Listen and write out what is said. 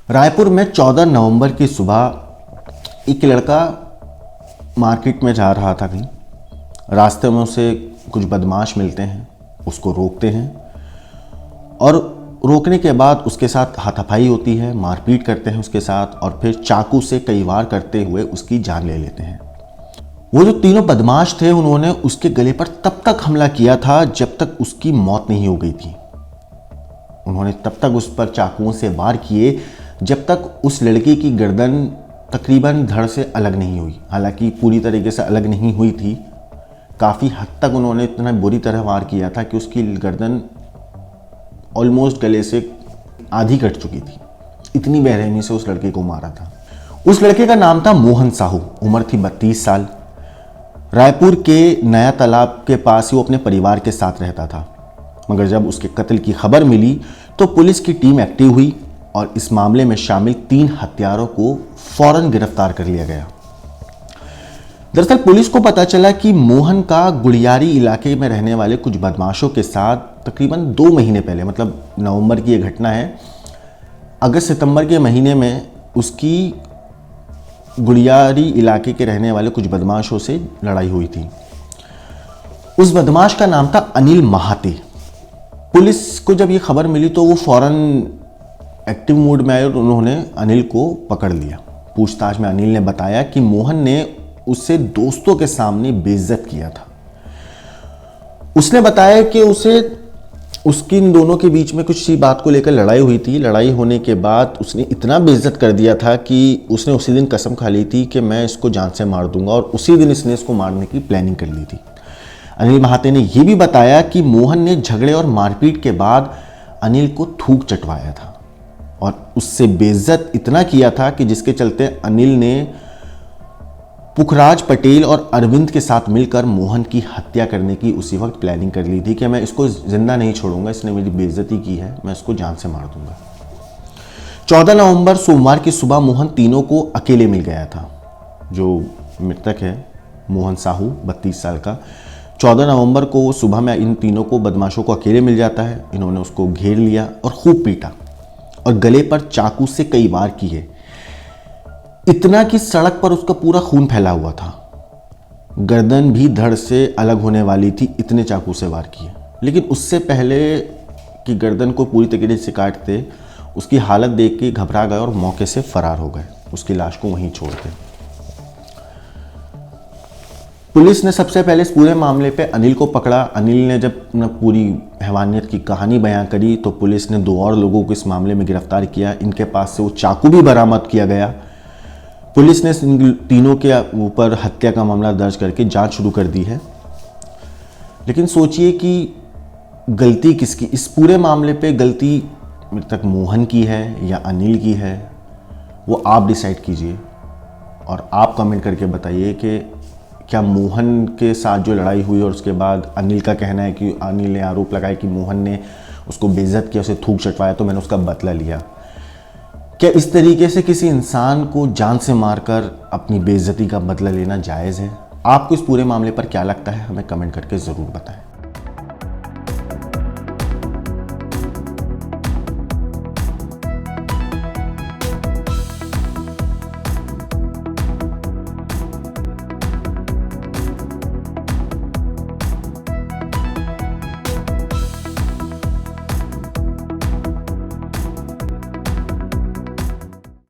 रायपुर में 14 नवंबर की सुबह एक लड़का मार्केट में जा रहा था कहीं। रास्ते में उसे कुछ बदमाश मिलते हैं, उसको रोकते हैं और रोकने के बाद उसके साथ हाथापाई होती है, मारपीट करते हैं उसके साथ और फिर चाकू से कई वार करते हुए उसकी जान ले लेते हैं। वो जो तीनों बदमाश थे उन्होंने उसके गले पर तब तक हमला किया था जब तक उसकी मौत नहीं हो गई थी। उन्होंने तब तक उस पर चाकुओं से वार किए जब तक उस लड़की की गर्दन तकरीबन धड़ से अलग नहीं हुई। हालांकि पूरी तरीके से अलग नहीं हुई थी, काफ़ी हद तक उन्होंने इतना बुरी तरह वार किया था कि उसकी गर्दन ऑलमोस्ट गले से आधी कट चुकी थी। इतनी बेरहमी से उस लड़के को मारा था। उस लड़के का नाम था मोहन साहू, उम्र थी 32 साल। रायपुर के नया तालाब के पास ही वो अपने परिवार के साथ रहता था। मगर जब उसके कत्ल की खबर मिली तो पुलिस की टीम एक्टिव हुई और इस मामले में शामिल 3 हत्यारों को फौरन गिरफ्तार कर लिया गया। दरअसल पुलिस को पता चला कि मोहन का गुड़ियारी इलाके में रहने वाले कुछ बदमाशों के साथ तकरीबन 2 महीने पहले, मतलब नवंबर की यह घटना है, अगस्त सितंबर के महीने में उसकी गुड़ियारी इलाके के रहने वाले कुछ बदमाशों से लड़ाई हुई थी। उस बदमाश का नाम था अनिल महाते। पुलिस को जब ये खबर मिली तो वो फौरन एक्टिव मूड में आए और उन्होंने अनिल को पकड़ लिया। पूछताछ में अनिल ने बताया कि मोहन ने उसे दोस्तों के सामने बेइज्जत किया था। उसने बताया कि उसकी इन दोनों के बीच में कुछ सी बात को लेकर लड़ाई हुई थी। लड़ाई होने के बाद उसने इतना बेइज्जत कर दिया था कि उसने उसी दिन कसम खा ली थी कि मैं इसको जान से मार दूंगा और उसी दिन इसने इसको मारने की प्लानिंग कर ली थी। अनिल महाते ने यह भी बताया कि मोहन ने झगड़े और मारपीट के बाद अनिल को थूक चटवाया था और उससे बेइज्जत इतना किया था कि जिसके चलते अनिल ने पुखराज पटेल और अरविंद के साथ मिलकर मोहन की हत्या करने की उसी वक्त प्लानिंग कर ली थी कि मैं इसको जिंदा नहीं छोड़ूंगा, इसने मेरी बेइज्जती की है, मैं इसको जान से मार दूंगा। 14 नवंबर सोमवार की सुबह मोहन तीनों को अकेले मिल गया था। जो मृतक है मोहन साहू 32 साल का, 14 नवंबर को वो सुबह में इन तीनों को बदमाशों को अकेले मिल जाता है। इन्होंने उसको घेर लिया और खूब पीटा और गले पर चाकू से कई वार किए, इतना कि सड़क पर उसका पूरा खून फैला हुआ था। गर्दन भी धड़ से अलग होने वाली थी, इतने चाकू से वार किए। लेकिन उससे पहले कि गर्दन को पूरी तरीके से काटते, उसकी हालत देख के घबरा गए और मौके से फरार हो गए, उसकी लाश को वहीं छोड़ के। पुलिस ने सबसे पहले इस पूरे मामले पे अनिल को पकड़ा। अनिल ने जब पूरी हैवानियत की कहानी बयां करी तो पुलिस ने 2 और लोगों को इस मामले में गिरफ्तार किया। इनके पास से वो चाकू भी बरामद किया गया। पुलिस ने इन तीनों के ऊपर हत्या का मामला दर्ज करके जांच शुरू कर दी है। लेकिन सोचिए कि गलती किसकी, इस पूरे मामले पे गलती मृतक मोहन की है या अनिल की है, वो आप डिसाइड कीजिए और आप कमेंट करके बताइए कि क्या मोहन के साथ जो लड़ाई हुई और उसके बाद अनिल का कहना है कि अनिल ने आरोप लगाया कि मोहन ने उसको बेइज्जत किया, उसे थूक चटवाया तो मैंने उसका बदला लिया। क्या इस तरीके से किसी इंसान को जान से मारकर अपनी बेइज्जती का बदला लेना जायज़ है? आपको इस पूरे मामले पर क्या लगता है, हमें कमेंट करके ज़रूर बताएं।